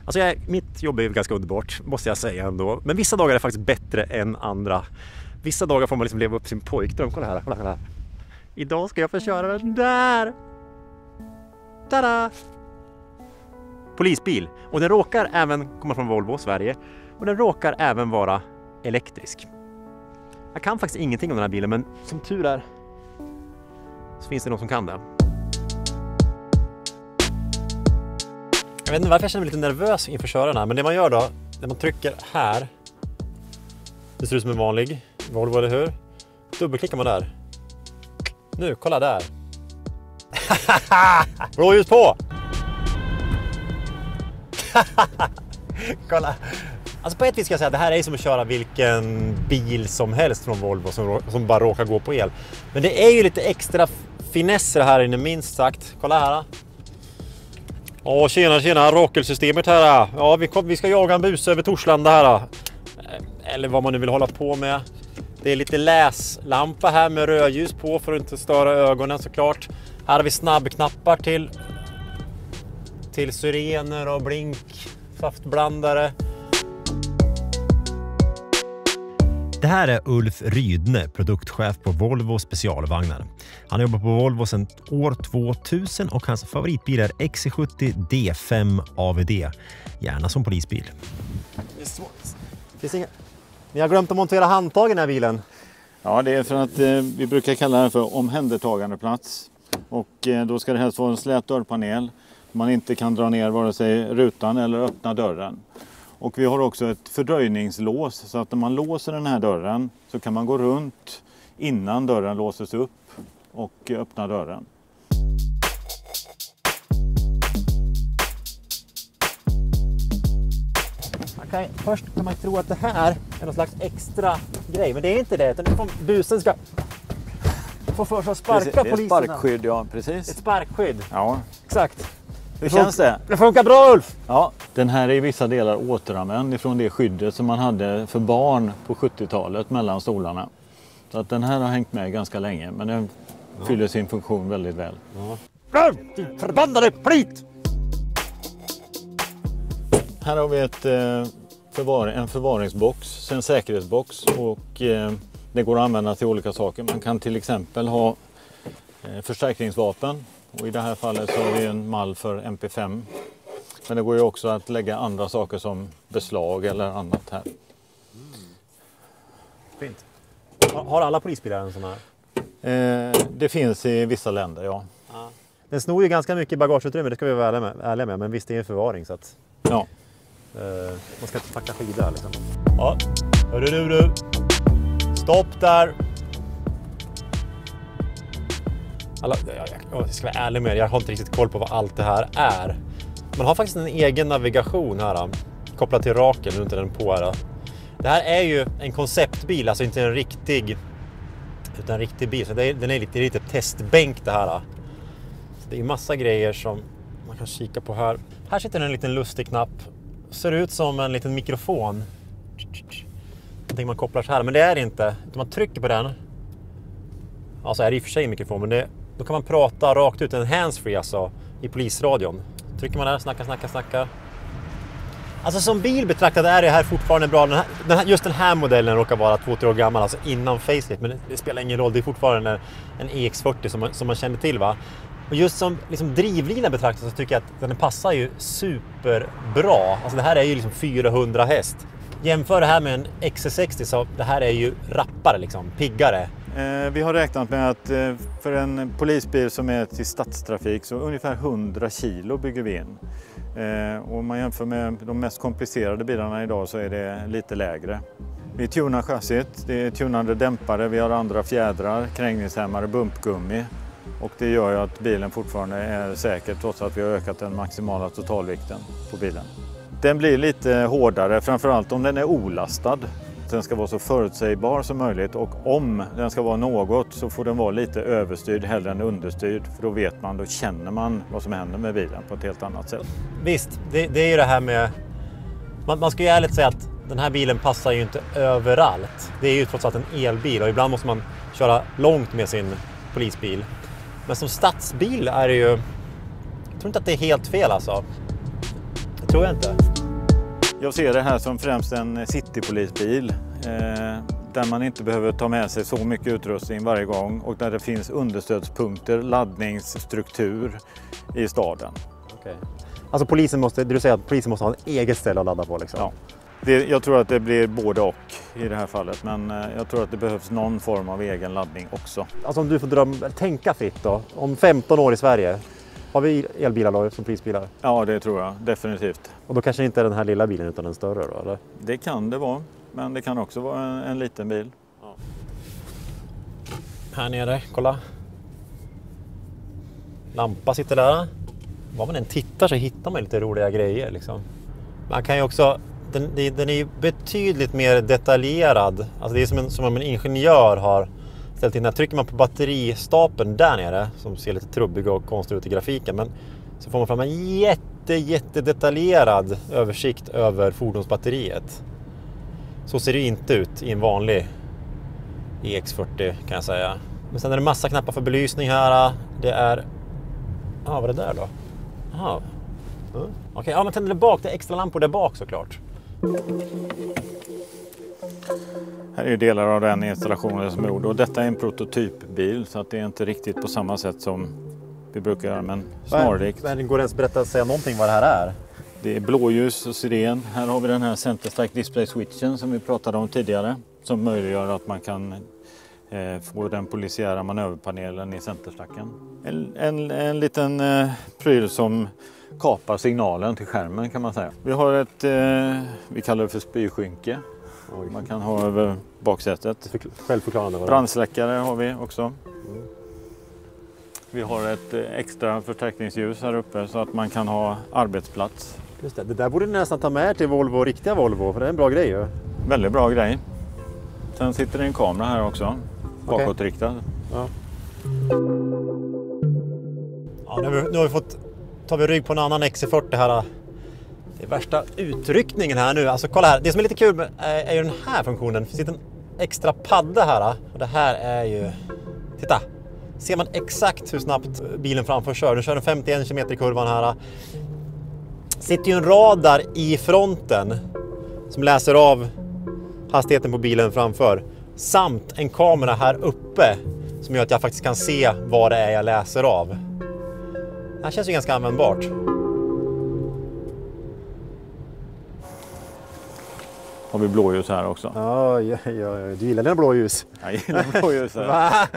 Alltså mitt jobb är ganska underbart, måste jag säga ändå. Men vissa dagar är faktiskt bättre än andra. Vissa dagar får man liksom leva upp sin pojkdröm. Kolla här. Idag ska jag få köra den där. Tada! Polisbil. Och den råkar även komma från Volvo, Sverige. Och den råkar även vara elektrisk. Jag kan faktiskt ingenting om den här bilen, men som tur är så finns det någon som kan det. Jag vet inte varför jag känner mig lite nervös inför körarna, men det man gör då, när man trycker här, det ser ut som en vanlig Volvo, eller hur? Dubbelklickar man där. Nu, kolla där. Blåljus på! Kolla. Alltså på ett vis ska jag säga att det här är som att köra vilken bil som helst från Volvo som bara råkar gå på el. Men det är ju lite extra finesser här inne, minst sagt. Kolla här. Åh, tjena, Rakelsystemet här. Ja, vi ska jaga en bus över Torslanda här. Eller vad man nu vill hålla på med. Det är lite läslampa här med rödljus på för att inte störa ögonen såklart. Här har vi snabbknappar till syrener och blink, saftblandare. Det här är Ulf Rydne, produktchef på Volvo specialvagnar. Han jobbar på Volvo sedan år 2000 och hans favoritbil är XC70 D5 AVD. Gärna som polisbil. Det är svårt. Ni har glömt att montera handtag i den här bilen. Ja, det är för att vi brukar kalla det för omhändertagandeplats. Och då ska det helst vara en slät dörrpanel. Man inte kan dra ner vare sig rutan eller öppna dörren. Och vi har också ett fördröjningslås, så att när man låser den här dörren så kan man gå runt innan dörren låses upp och öppna dörren. Okay, först kan man tro att det här är någon slags extra grej, men det är inte det. Utan busen ska få för sig att sparka polisen. Det är ett sparkskydd, ja, precis. Ett sparkskydd. Ja, exakt. Hur känns det? Det funkar bra, Ulf! Ja, den här är i vissa delar återanvänd ifrån det skyddet som man hade för barn på 70-talet mellan stolarna. Så att den här har hängt med ganska länge, men den fyller sin funktion väldigt väl. Ja. Din förbannade plit! Här har vi en förvaringsbox, en säkerhetsbox, och det går att använda till olika saker. Man kan till exempel ha förstärkningsvapen. Och i det här fallet så har vi en mall för MP5. Men det går ju också att lägga andra saker som beslag eller annat här. Fint. Har alla polisbilar en sån här? Det finns i vissa länder, ja. Den snor ju ganska mycket bagageutrymme, det ska vi vara ärliga med. Men visst, det är en förvaring så att... Ja. Man ska inte packa skidor liksom. Ja, hörru du. Stopp där. Jag ska vara ärlig med er, jag har inte riktigt koll på vad allt det här är. Man har faktiskt en egen navigation här, kopplad till Rakel, nu inte den på här. Det här är ju en konceptbil, alltså inte en riktig, utan en riktig bil. Så den är lite testbänk det här. Så det är massa grejer som man kan kika på här. Här sitter en liten lustig knapp. Ser ut som en liten mikrofon. Någonting man kopplar så här, men det är det inte. Man trycker på den. Ja, så är det i och för sig en mikrofon, men då kan man prata rakt ut, en handsfree alltså, i polisradion. Trycker man där, snackar. Alltså som bil betraktad är det här fortfarande bra. Just den här modellen råkar vara 2-3 år gammal, alltså innan facelift, men det spelar ingen roll. Det är fortfarande en EX40 som man känner till, va? Och just som liksom drivlina betraktad så tycker jag att den passar ju superbra. Alltså det här är ju liksom 400 häst. Jämför det här med en XC60 så det här är ju rappare liksom, piggare. Vi har räknat med att för en polisbil som är till stadstrafik så ungefär 100 kilo bygger vi in. Och om man jämför med de mest komplicerade bilarna idag så är det lite lägre. Vi tunar chassit, det är tunande dämpare, vi har andra fjädrar, krängningshämmare, bumpgummi. Och det gör ju att bilen fortfarande är säker trots att vi har ökat den maximala totalvikten på bilen. Den blir lite hårdare, framförallt om den är olastad. Den ska vara så förutsägbar som möjligt, och om den ska vara något så får den vara lite överstyrd hellre än understyrd. För då känner man vad som händer med bilen på ett helt annat sätt. Visst, det är ju det här med... Man ska ju ärligt säga att den här bilen passar ju inte överallt. Det är ju trots allt en elbil och ibland måste man köra långt med sin polisbil. Men som stadsbil är det ju... Jag tror inte att det är helt fel alltså. Jag tror jag inte. Jag ser det här som främst en citypolisbil där man inte behöver ta med sig så mycket utrustning varje gång och där det finns understödspunkter, laddningsstruktur i staden. Okay. Alltså du säger att polisen måste ha ett eget ställe att ladda på liksom? Ja. Jag tror att det blir både och i det här fallet, men jag tror att det behövs någon form av egen laddning också. Alltså om du får tänka fritt då, om 15 år i Sverige, har vi elbilar då som polisbilar? Ja, det tror jag definitivt. Och då kanske inte är den här lilla bilen utan den större då, eller? Det kan det vara, men det kan också vara en liten bil. Ja. Här nere, kolla. Lampa sitter där. Var man än tittar så hittar man lite roliga grejer liksom. Man kan ju också, den är betydligt mer detaljerad. Alltså det är som om en ingenjör har ställt in. När trycker man på batteristapeln där nere, som ser lite trubbig och konstig ut i grafiken, men så får man fram en jättedetaljerad översikt över fordonsbatteriet. Så ser det inte ut i en vanlig EX40 kan jag säga. Men sen är det massa knappar för belysning här. Det är... vad är det där då? Okej, men tänder det bak. Det är extra lampor där bak såklart. Här är delar av den installationen som är gjord. Och detta är en prototypbil så att det är inte riktigt på samma sätt som vi brukar göra, men snarlikt. Men går det ens att säga någonting vad det här är? Det är blåljus och siren. Här har vi den här Center Stack Display Switchen som vi pratade om tidigare. Som möjliggör att man kan få den polisiära manöverpanelen i centerstacken. En liten pryl som kapar signalen till skärmen kan man säga. Vi har ett, vi kallar det för spyskynke. Man kan ha över baksätet. Självförklarande. Brandsläckare har vi också. Vi har ett extra förstärkningsljus här uppe så att man kan ha arbetsplats. Just det där borde ni nästan ta med till Volvo, riktiga Volvo, för det är en bra grej ju. Väldigt bra grej. Sen sitter det en kamera här också, bakåtriktad. Ja. Nu har vi tar vi rygg på en annan XC40 här. Det är värsta utryckningen här nu. Alltså kolla här, det som är lite kul är ju den här funktionen. Det sitter en extra padda här. Och det här är ju... Titta! Ser man exakt hur snabbt bilen framför kör. Den kör en 51 km i kurvan här. Sitter ju en radar i fronten som läser av hastigheten på bilen framför. Samt en kamera här uppe som gör att jag faktiskt kan se vad det är jag läser av. Det här känns ju ganska användbart. Har vi blåljus här också? Ja, du gillar dina blåljus. Jag gillar blåljus här.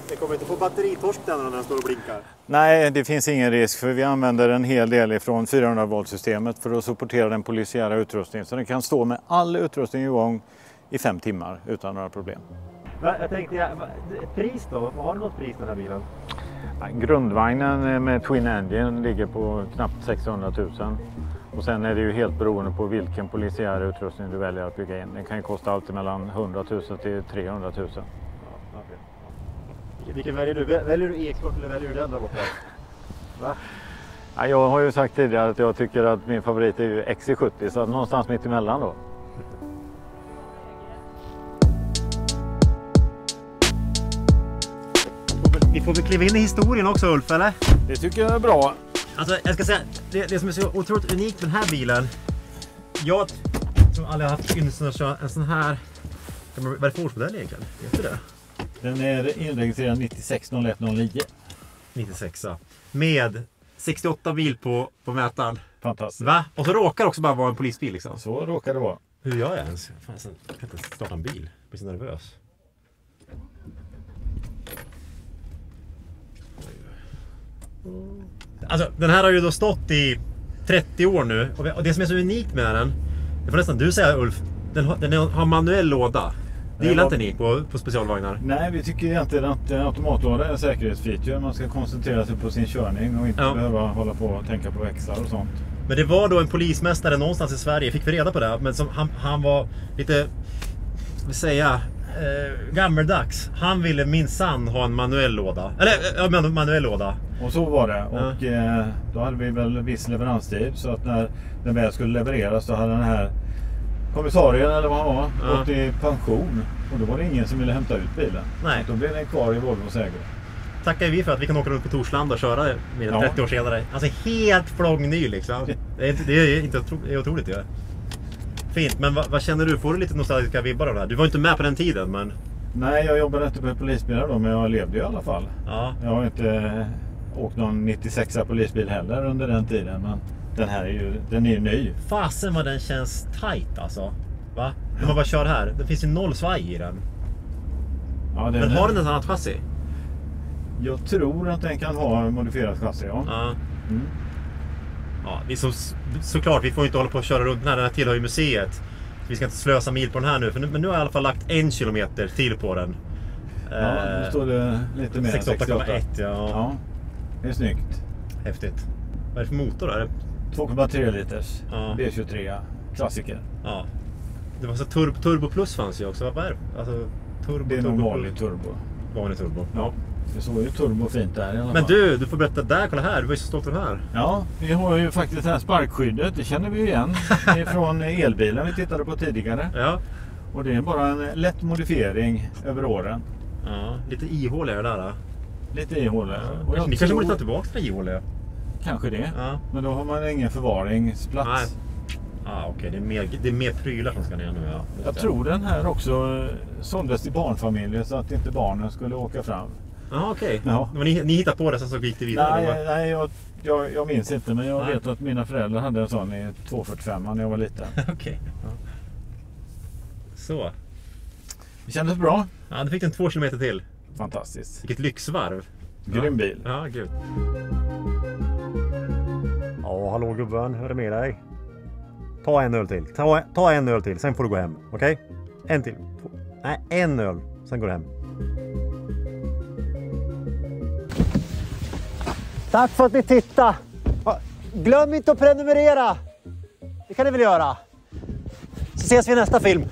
Det kommer inte få batteritorsk när den står och blinkar. Nej, det finns ingen risk för vi använder en hel del ifrån 400 volt-systemet för att supportera den polisiära utrustningen. Så den kan stå med all utrustning igång i 5 timmar utan några problem. Jag tänkte, ett pris då? Har du något pris den här bilen? Grundvagnen med Twin Engine ligger på knappt 600 000. Och sen är det ju helt beroende på vilken polisiär utrustning du väljer att bygga in. Den kan ju kosta allt mellan 100 000 till 300 000. Vilken väljer du? Väljer du EX40 eller väljer du den där borta? Va? Ja, jag har ju sagt tidigare att jag tycker att min favorit är ju XC70, så någonstans mitt emellan då. Vi får väl kliva in i historien också, Ulf, eller? Det tycker jag är bra. Alltså, jag ska säga, det som är så otroligt unikt med den här bilen. Jag som aldrig har haft ynnesten att köra en sån här... Vad är det för årsmodell egentligen? Vet du det? Den är inregistrerad 960109. 96, ja. Med 68 bil på mätaren. Fantastiskt. Va? Och så råkar det också bara vara en polisbil liksom. Så råkar det vara. Hur gör jag ens? Fan, jag kan inte starta en bil. Jag blir så nervös. Alltså, den här har ju då stått i 30 år nu. Och det som är så unikt med den, det får nästan du säga, Ulf, den har manuell låda. Det gillar inte ni på specialvagnar? Nej, vi tycker egentligen att automatlåda är en säkerhetsfeature. Man ska koncentrera sig på sin körning och inte behöva hålla på och tänka på växlar och sånt. Men det var då en polismästare någonstans i Sverige, fick vi reda på det, men som han var lite, ska vi säga, gammeldags. Han ville minsann ha en manuell låda. Eller manuell låda. Och så var det. Och då hade vi väl viss leveranstid, så att när den väl skulle levereras så hade den här kommissarien eller vad han var gått i pension. Och då var det ingen som ville hämta ut bilen. Nej. Då blev den kvar i Volvos ägo. tackar vi för att vi kan åka runt på Torslanda och köra med 30 år senare. Alltså helt flångny liksom. Det är inte det är otroligt ju. Fint, men vad känner du? Får du lite nostalgiska vibbar av det här? Du var inte med på den tiden, men... Nej, jag jobbade inte på polisbilar då, men jag levde i alla fall. Ja. Jag har inte åkt någon 96a polisbil heller under den tiden, men den är ju ny. Fasen vad den känns tight alltså. Va? När man bara kör här, det finns ju noll svaj i den. Ja, men har den ett annat chassi? Jag tror att den kan ha modifierat chassi, ja. Mm. Ja, såklart, vi får inte hålla på att köra runt den här tillhör ju museet. Så vi ska inte slösa mil på den här nu, men nu har jag i alla fall lagt 1 kilometer till på den. Ja, nu står det lite mer 68,1, ja. Det är snyggt. Häftigt. Vad är det för motor då? 2,3 liters B23 klassiker. Ja. Det var så turbo plus fanns ju också. Vad är det? Alltså, det är nog vanlig turbo. Vanlig turbo. Ja. Det såg ju turbo fint där i alla fall. Men du får berätta där, kolla här. Du var ju så stolt över den här. Ja, vi har ju faktiskt det här sparkskyddet. Det känner vi ju igen från elbilen vi tittade på tidigare. Ja. Och det är bara en lätt modifiering över åren. Ja, lite ihåligare där då. Lite ihåligare. Ja. Ni kanske borde ta tillbaka det ihåliga. Kanske det. Ja. Men då har man ingen förvaringsplats. Nej. Okej. Det är mer prylar som ska ner nu. Ja. Jag tror den här också såldes till barnfamiljer så att inte barnen skulle åka fram. Okej. Ja. Men ni hittade på det så gick det vidare? Nej, jag minns inte, men jag vet att mina föräldrar hade en sån i 245 när jag var liten. Okej. Ja. Så. Det kändes bra. Ja, du fick den 2 kilometer till. Fantastiskt. Vilket lyxvarv. Grym bil. Ja, gud. Ja, hallå gubben, hur är det med dig? Ta en öl till. Ta en öl till, sen får du gå hem. Okej? En till. Nej, en öl. Sen går du hem. Tack för att ni tittade. Glöm inte att prenumerera. Det kan ni väl göra. Så ses vi i nästa film.